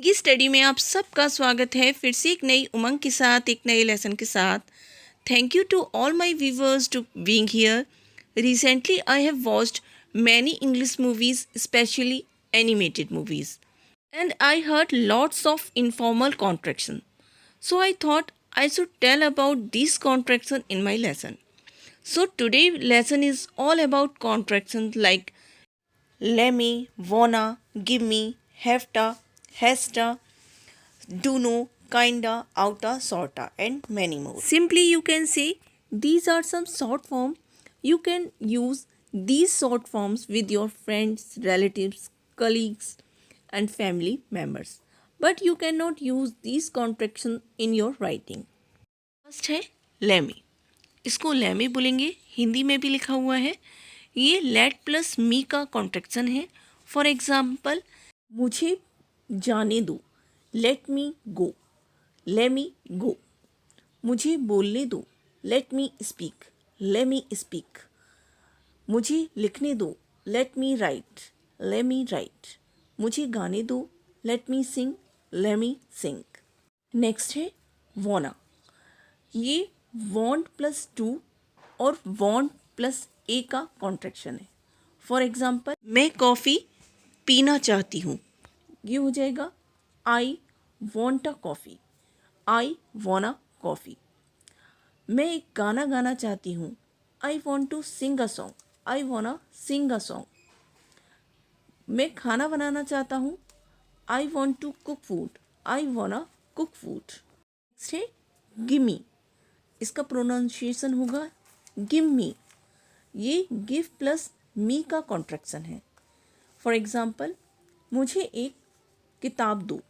जिंदगी स्टडी में आप सबका स्वागत है फिर से एक नई उमंग के साथ, एक नए लेसन के साथ। Thank you to all my viewers to being here. Recently I have watched many English movies, especially animated movies, and I heard lots of informal contraction. So I thought I should tell about these contraction in my lesson. So today lesson is all about contractions like lemme, wanna, gimme, hefta, hesta, do know, kinda, outa, sorta, and many more. Simply, you can say these are some short form. You can use these short forms with your friends, relatives, colleagues, and family members. But you cannot use these contractions in your writing. First है lemme. इसको lemme बोलेंगे, हिंदी में भी लिखा हुआ है। ये late plus मी का कॉन्ट्रैक्शन है। फॉर एग्जाम्पल, मुझे जाने दो, लेट मी गो, लेट मी गो। मुझे बोलने दो, let me speak, let me speak. मुझे लिखने दो, let me right, let me right. मुझे गाने दो, लेट मी सिंग, लेट मी सिंग। नेक्स्ट है वॉना। ये वॉन्ट प्लस टू और वॉन्ट प्लस ए का कॉन्ट्रैक्शन है। फॉर एग्जाम्पल, मैं कॉफ़ी पीना चाहती हूँ, ये हो जाएगा I want a coffee, I want a coffee. मैं एक गाना गाना चाहती हूँ, I want to sing a song, I want a sing a song. मैं खाना बनाना चाहता हूँ, I want to cook food, I want a cook food. Next है गिमी। इसका प्रोनाउंसिएशन होगा गिव मी। ये गिव प्लस मी का कॉन्ट्रैक्शन है। फॉर एग्जाम्पल, मुझे एक किताब दो,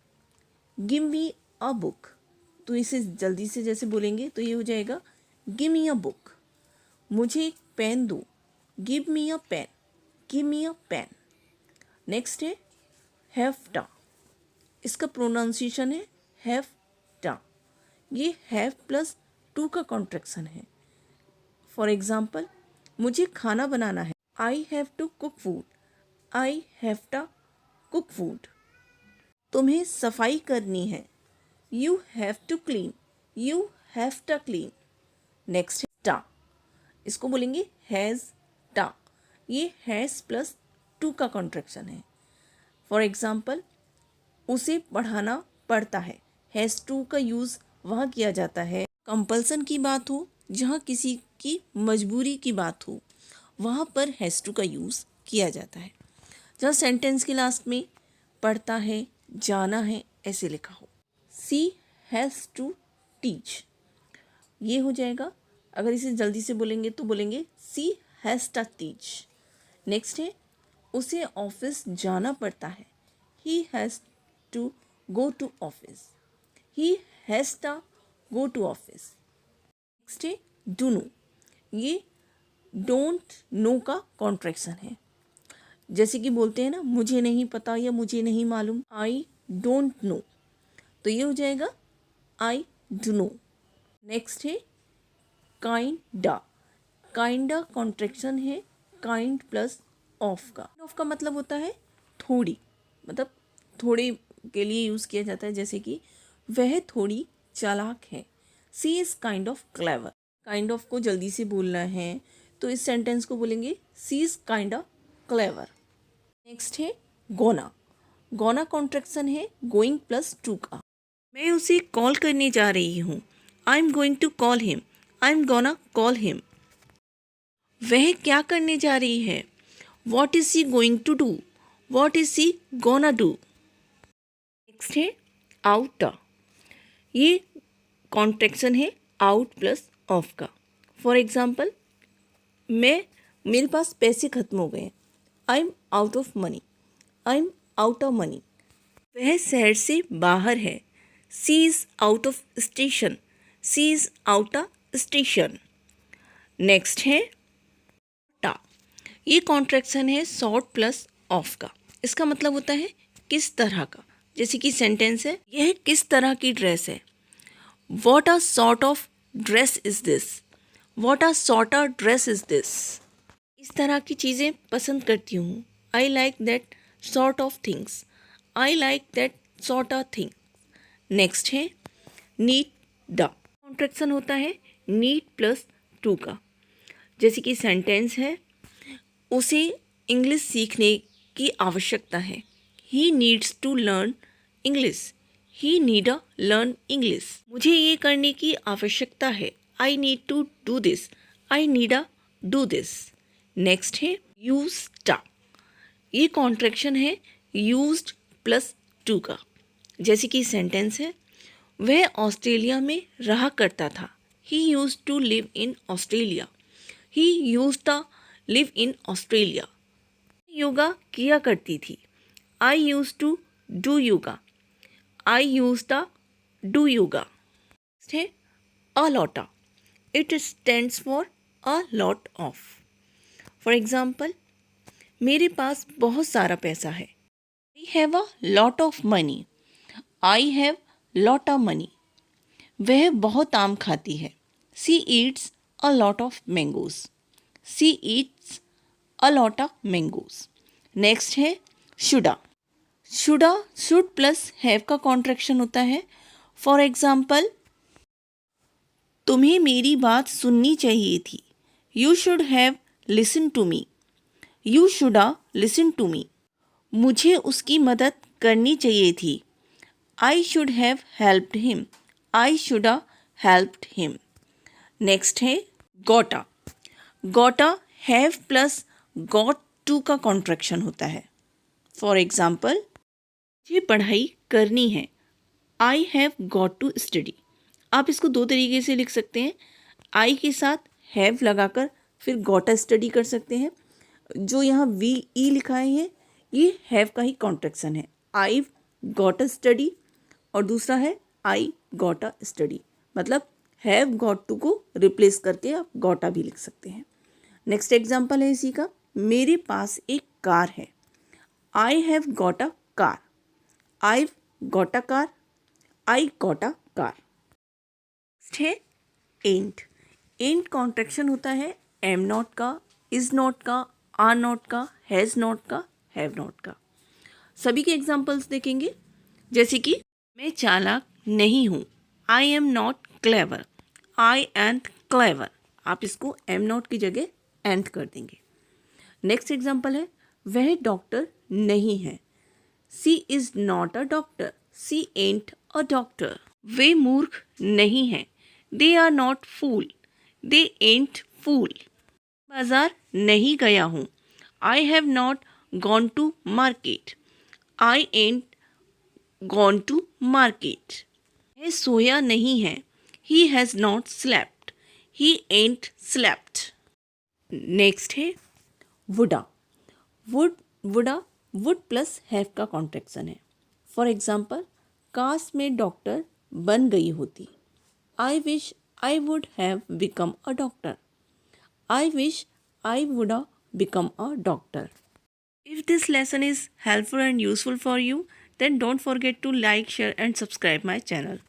गिव मी अ बुक। तो इसे जल्दी से जैसे बोलेंगे तो ये हो जाएगा गिव मी अ बुक। मुझे एक पेन दो, give me a pen, give me a pen. Next है हैफ्टा। इसका प्रोनाउंसिएशन है हैफ्टा। ये हैव प्लस टू का कॉन्ट्रैक्शन है। फॉर एग्जाम्पल, मुझे खाना बनाना है, I have to cook food, I have to cook food. तुम्हें सफाई करनी है, you have to clean, you have to clean. Next है टा। इसको बोलेंगे हैज़ टा। ये हैज़ प्लस टू का कॉन्ट्रैक्शन है। फॉर एग्जाम्पल, उसे पढ़ाना पड़ता है, हैज़ टू का यूज़ वहाँ किया जाता है कंपल्सन की बात हो, जहाँ किसी की मजबूरी की बात हो, वहाँ पर हैज़ टू का यूज़ किया जाता है। जहाँ सेंटेंस के लास्ट में पढ़ता है, जाना है, ऐसे लिखा हो। सी हैज़ टू टीच, ये हो जाएगा। अगर इसे जल्दी से बोलेंगे तो बोलेंगे she has to teach. Next है उसे ऑफिस जाना पड़ता है, he has to go to office, he has to go to office. Next है डू नो। ये डोंट नो का कॉन्ट्रैक्शन है। जैसे कि बोलते हैं ना, मुझे नहीं पता या मुझे नहीं मालूम, आई डोंट नो। तो ये हो जाएगा आई डू नो। नेक्स्ट है काइंडा। काइंडा कॉन्ट्रैक्शन है काइंड प्लस ऑफ का। ऑफ का मतलब होता है थोड़ी, मतलब थोड़े के लिए यूज़ किया जाता है। जैसे कि वह थोड़ी चालाक है, she is kind of clever. Kind of को जल्दी से बोलना है तो इस सेंटेंस को बोलेंगे she is kind of clever. Next है गोना। गोना कॉन्ट्रैक्शन है गोइंग प्लस टू का। मैं उसे कॉल करने जा रही हूँ, I am going to call him, I am gonna call him. वह क्या करने जा रही है, what is she going to do, what is she gonna do. Next है आउट। ये कॉन्ट्रैक्शन है आउट प्लस ऑफ का। फॉर एग्जाम्पल, मेरे पास पैसे खत्म हो गए, I am out of money, I am out of money. वह शहर से बाहर है, she is out of station, she is out of station. Next है टा। ये कॉन्ट्रैक्शन है शॉर्ट प्लस ऑफ का। इसका मतलब होता है किस तरह का। जैसे कि सेंटेंस है, यह किस तरह की ड्रेस है, what a sort of dress is this, what a sort of dress is this. इस तरह की चीज़ें पसंद करती हूँ, I like that sort of things, I like that sort of thing. Next है नीड द, कॉन्ट्रैक्शन होता है नीड प्लस टू का। जैसे कि सेंटेंस है, उसे इंग्लिश सीखने की आवश्यकता है। He needs to learn English, he need a learn English. मुझे ये करने की आवश्यकता है, I need to do this, I need a do this. Next है यूज टा, ये कॉन्ट्रैक्शन है यूज्ड प्लस टू का। जैसे कि सेंटेंस है, वह ऑस्ट्रेलिया में रहा करता था। He used to live in Australia, he used to live in Australia. Yoga किया करती थी, I used to do yoga, I used to do yoga. Next है a lotta, it stands for a lot of. For example, मेरे पास बहुत सारा पैसा है। I have a lot of money, I have lot of money. वह बहुत आम खाती है। She eats a lot of mangoes, C eats a lot of mangoes. Next है shoulda, shoulda should plus have का कॉन्ट्रैक्शन होता है। फॉर एग्जाम्पल, तुम्हें मेरी बात सुननी चाहिए थी। You should have listen to me, you should listen to me. मुझे उसकी मदद करनी चाहिए थी। I should have helped him, I should helped him. Next है gotta, gotta have plus got to का कॉन्ट्रैक्शन होता है। फॉर एग्जाम्पल, मुझे पढ़ाई करनी है, I have got to study. आप इसको दो तरीके से लिख सकते हैं, आई के साथ हैव लगाकर फिर गॉट अ स्टडी कर सकते हैं। जो यहाँ वी ई लिखा है ये हैव का ही कॉन्ट्रैक्शन है। आई गॉट अ स्टडी और दूसरा है आई गॉट अ स्टडी, मतलब हैव गॉट टू को रिप्लेस करके आप गॉटा भी लिख सकते हैं। नेक्स्ट एग्जाम्पल है इसी का, मेरे पास एक कार है। I have got a car, I got a car, I got a car. Next है एंट, एंट कॉन्ट्रैक्शन होता है एम नॉट का, इज नॉट का, आर नॉट का, हैज़ नॉट का, हैव नॉट का। सभी के एग्जाम्पल्स देखेंगे। जैसे कि मैं चालाक नहीं हूँ, I am not clever, I ant clever. आप इसको एम नॉट की जगह एंट कर देंगे। नेक्स्ट एग्जाम्पल है, वह डॉक्टर नहीं है। She is not a doctor, she ain't a doctor. वे मूर्ख नहीं हैं, दे आर नॉट फूल, दे एंट फूल। बाजार नहीं गया हूँ, I have not gone to market, I ain't gone to market. वह सोया नहीं है, he has not slept, he ain't slept. Next है woulda, woulda would plus have का कॉन्ट्रैक्शन है। फॉर एग्जाम्पल, काश में डॉक्टर बन गई होती। I wish I would have become a doctor, I wish I would have become a doctor. If this lesson is helpful and useful for you, then don't forget to like, share and subscribe my channel.